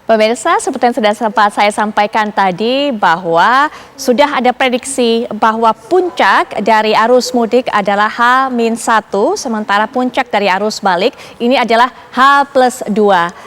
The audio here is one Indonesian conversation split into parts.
Pemirsa, seperti yang sudah sempat saya sampaikan tadi bahwa sudah ada prediksi bahwa puncak dari arus mudik adalah H-1, sementara puncak dari arus balik ini adalah H+2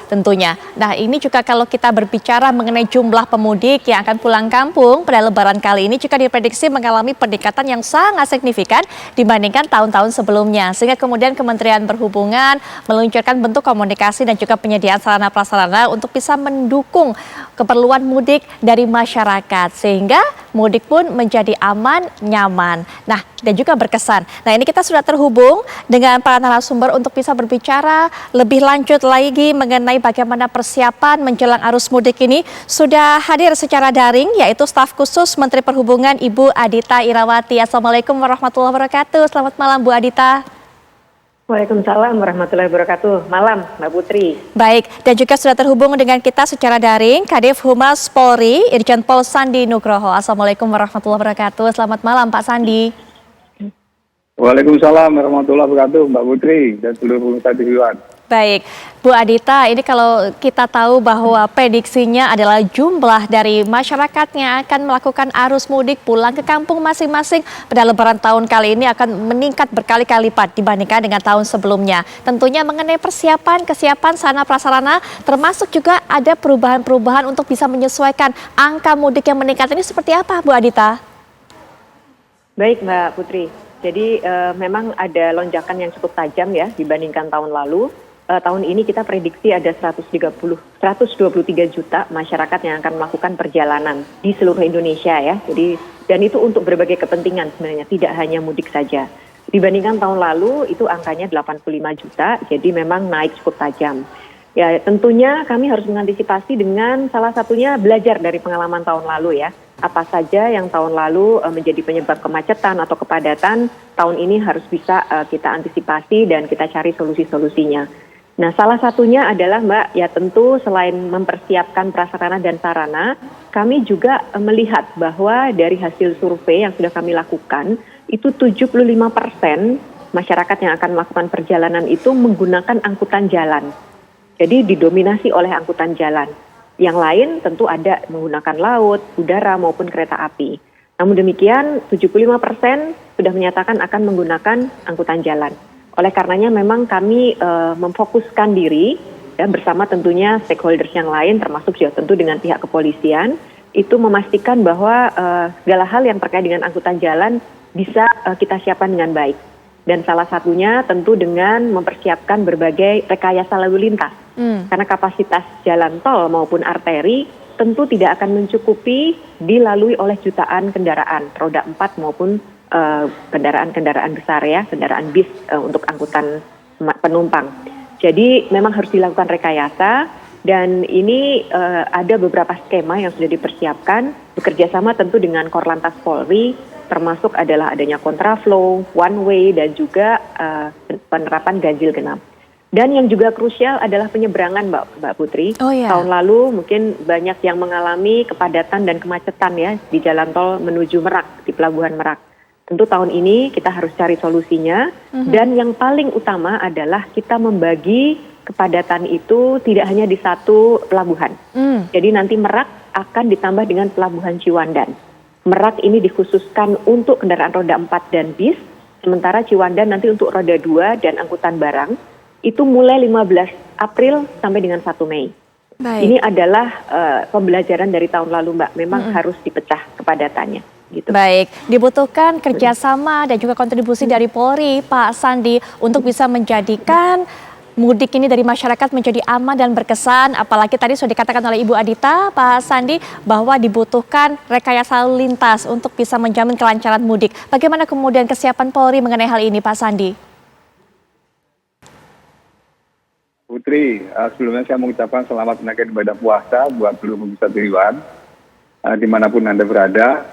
tentunya. Nah, ini juga kalau kita berbicara mengenai jumlah pemudik yang akan pulang kampung pada Lebaran kali ini juga diprediksi mengalami peningkatan yang sangat signifikan dibandingkan tahun-tahun sebelumnya. Sehingga kemudian Kementerian Perhubungan meluncurkan bentuk komunikasi dan juga penyediaan sarana prasarana untuk bisa mendukung keperluan mudik dari masyarakat sehingga mudik pun menjadi aman, nyaman. Nah, dan juga berkesan. Nah, ini kita sudah terhubung dengan para narasumber untuk bisa berbicara lebih lanjut lagi mengenai bagaimana persiapan menjelang arus mudik ini. Sudah hadir secara daring yaitu staf khusus Menteri Perhubungan Ibu Adhita Irawati. Assalamualaikum warahmatullahi wabarakatuh. Selamat malam Bu Adhita. Waalaikumsalam warahmatullahi wabarakatuh. Malam, Mbak Putri. Baik, dan juga sudah terhubung dengan kita secara daring Kadif Humas Polri, Irjen Pol Sandi Nugroho. Assalamualaikum warahmatullahi wabarakatuh. Selamat malam, Pak Sandi. Waalaikumsalam warahmatullahi wabarakatuh, Mbak Putri dan seluruh pemirsa TV One. Baik, Bu Adhita, ini kalau kita tahu bahwa prediksinya adalah jumlah dari masyarakatnya akan melakukan arus mudik pulang ke kampung masing-masing pada Lebaran tahun kali ini akan meningkat berkali-kali lipat dibandingkan dengan tahun sebelumnya. Tentunya mengenai kesiapan sarana prasarana, termasuk juga ada perubahan-perubahan untuk bisa menyesuaikan angka mudik yang meningkat ini seperti apa, Bu Adhita? Baik, Mbak Putri. Jadi memang ada lonjakan yang cukup tajam ya dibandingkan tahun lalu. Tahun ini kita prediksi ada 123 juta masyarakat yang akan melakukan perjalanan di seluruh Indonesia ya. Jadi dan itu untuk berbagai kepentingan sebenarnya, tidak hanya mudik saja. Dibandingkan tahun lalu itu angkanya 85 juta, jadi memang naik cukup tajam. Ya tentunya kami harus mengantisipasi dengan salah satunya belajar dari pengalaman tahun lalu ya. Apa saja yang tahun lalu menjadi penyebab kemacetan atau kepadatan, tahun ini harus bisa kita antisipasi dan kita cari solusi-solusinya. Nah, salah satunya adalah Mbak, ya tentu selain mempersiapkan prasarana dan sarana, kami juga melihat bahwa dari hasil survei yang sudah kami lakukan, itu 75% masyarakat yang akan melakukan perjalanan itu menggunakan angkutan jalan. Jadi didominasi oleh angkutan jalan. Yang lain tentu ada menggunakan laut, udara maupun kereta api. Namun demikian 75% sudah menyatakan akan menggunakan angkutan jalan. Oleh karenanya memang kami memfokuskan diri ya, bersama tentunya stakeholders yang lain termasuk juga tentu dengan pihak kepolisian itu memastikan bahwa segala hal yang terkait dengan angkutan jalan bisa kita siapkan dengan baik. Dan salah satunya tentu dengan mempersiapkan berbagai rekayasa lalu lintas. Karena kapasitas jalan tol maupun arteri tentu tidak akan mencukupi dilalui oleh jutaan kendaraan roda 4 maupun kendaraan-kendaraan besar ya, kendaraan bis untuk angkutan penumpang. Jadi memang harus dilakukan rekayasa dan ini ada beberapa skema yang sudah dipersiapkan bekerjasama tentu dengan Korlantas Polri, termasuk adalah adanya kontraflow, one way dan juga penerapan ganjil genap. Dan yang juga krusial adalah penyeberangan Mbak Putri. Oh, ya. Tahun lalu mungkin banyak yang mengalami kepadatan dan kemacetan ya di jalan tol menuju Merak, di Pelabuhan Merak. Tentu tahun ini kita harus cari solusinya dan yang paling utama adalah kita membagi kepadatan itu tidak hanya di satu pelabuhan. Jadi nanti Merak akan ditambah dengan pelabuhan Ciwandan. Merak ini dikhususkan untuk kendaraan roda 4 dan bis, sementara Ciwandan nanti untuk roda 2 dan angkutan barang. Itu mulai 15 April sampai dengan 1 Mei. Baik. Ini adalah pembelajaran dari tahun lalu Mbak, memang harus dipecah kepadatannya. Gitu. Baik, dibutuhkan kerjasama dan juga kontribusi dari Polri, Pak Sandi, untuk bisa menjadikan mudik ini dari masyarakat menjadi aman dan berkesan. Apalagi tadi sudah dikatakan oleh Ibu Adhita, Pak Sandi, bahwa dibutuhkan rekayasa lalu lintas untuk bisa menjamin kelancaran mudik. Bagaimana kemudian kesiapan Polri mengenai hal ini, Pak Sandi? Putri, sebelumnya saya mengucapkan selamat menaikkan ibadah puasa buat seluruh pemirsa TV One. Dimanapun Anda berada,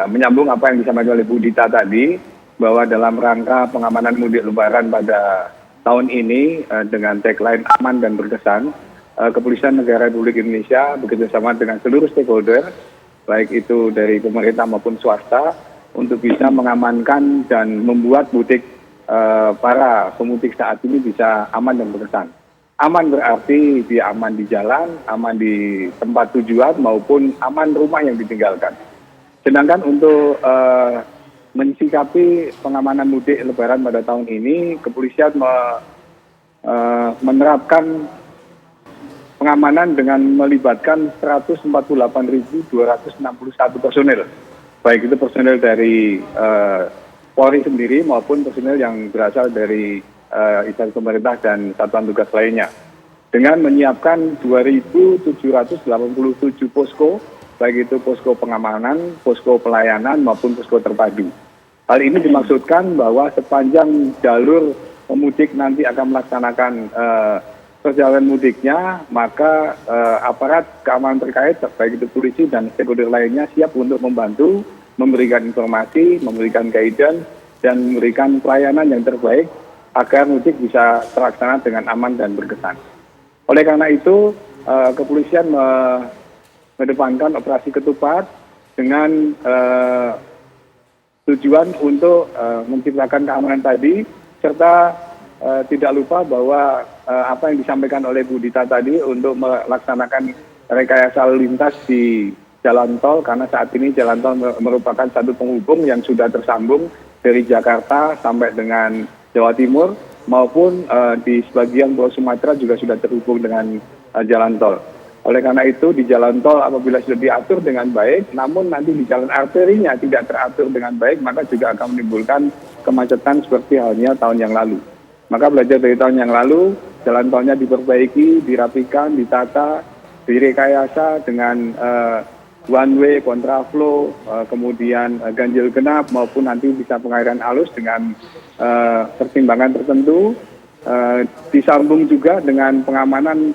menyambung apa yang disampaikan oleh Bu Dita tadi, bahwa dalam rangka pengamanan mudik lebaran pada tahun ini dengan tagline aman dan berkesan, Kepolisian Negara Republik Indonesia bekerjasama dengan seluruh stakeholder, baik itu dari pemerintah maupun swasta, untuk bisa mengamankan dan membuat mudik para pemudik saat ini bisa aman dan berkesan. Aman berarti dia aman di jalan, aman di tempat tujuan, maupun aman rumah yang ditinggalkan. Sedangkan untuk mensikapi pengamanan mudik Lebaran pada tahun ini, kepolisian menerapkan pengamanan dengan melibatkan 148.261 personel. Baik itu personel dari Polri sendiri maupun personel yang berasal dari instansi pemerintah dan satuan tugas lainnya. Dengan menyiapkan 2.787 posko, baik itu posko pengamanan, posko pelayanan maupun posko terpadu. Hal ini dimaksudkan bahwa sepanjang jalur pemudik nanti akan melaksanakan perjalanan mudiknya, maka aparat keamanan terkait, baik itu polisi dan stakeholder lainnya siap untuk membantu, memberikan informasi, memberikan guidance, dan memberikan pelayanan yang terbaik agar mudik bisa terlaksana dengan aman dan berkesan. Oleh karena itu, kepolisian mengedepankan operasi ketupat dengan tujuan untuk menciptakan keamanan tadi, serta tidak lupa bahwa apa yang disampaikan oleh Bu Dita tadi untuk melaksanakan rekayasa lalu lintas di jalan tol, karena saat ini jalan tol merupakan satu penghubung yang sudah tersambung dari Jakarta sampai dengan Jawa Timur, maupun di sebagian Pulau Sumatera juga sudah terhubung dengan jalan tol. Oleh karena itu di jalan tol apabila sudah diatur dengan baik, namun nanti di jalan arterinya tidak teratur dengan baik, maka juga akan menimbulkan kemacetan seperti halnya tahun yang lalu. Maka belajar dari tahun yang lalu, jalan tolnya diperbaiki, dirapikan, ditata, direkayasa dengan one way, kontraflow, kemudian ganjil genap, maupun nanti bisa pengairan halus dengan pertimbangan tertentu. Disambung juga dengan pengamanan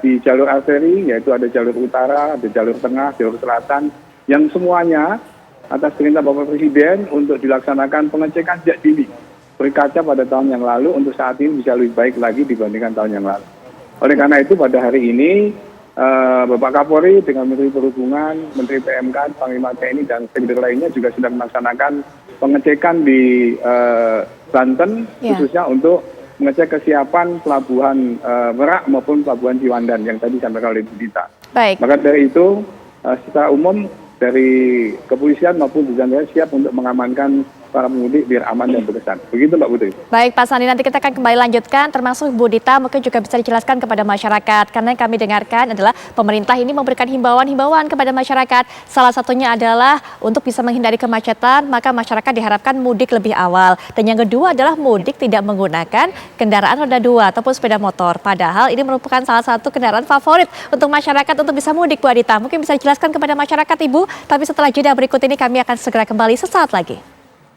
di jalur arteri, yaitu ada jalur utara, ada jalur tengah, jalur selatan, yang semuanya atas perintah Bapak Presiden untuk dilaksanakan pengecekan sejak dini. Berkaca pada tahun yang lalu, untuk saat ini bisa lebih baik lagi dibandingkan tahun yang lalu. Oleh karena itu pada hari ini, Bapak Kapolri dengan Menteri Perhubungan, Menteri PMK, Panglima TNI, dan sektor lainnya juga sedang melaksanakan pengecekan di Banten, khususnya untuk mengecek kesiapan pelabuhan Merak maupun pelabuhan Ciwandan yang tadi disampaikan oleh Bu Dita. Baik. Maka dari itu, secara umum dari kepolisian maupun jajaran siap untuk mengamankan para pemudik biar aman dan berkesan. Begitu Mbak Putri. Baik Pak Sandi, nanti kita akan kembali lanjutkan, termasuk Bu Dita mungkin juga bisa dijelaskan kepada masyarakat. Karena yang kami dengarkan adalah pemerintah ini memberikan himbauan-himbauan kepada masyarakat. Salah satunya adalah untuk bisa menghindari kemacetan, maka masyarakat diharapkan mudik lebih awal. Dan yang kedua adalah mudik tidak menggunakan kendaraan roda 2 ataupun sepeda motor. Padahal ini merupakan salah satu kendaraan favorit untuk masyarakat untuk bisa mudik, Bu Adita. Mungkin bisa dijelaskan kepada masyarakat Ibu, tapi setelah jeda berikut ini kami akan segera kembali sesaat lagi.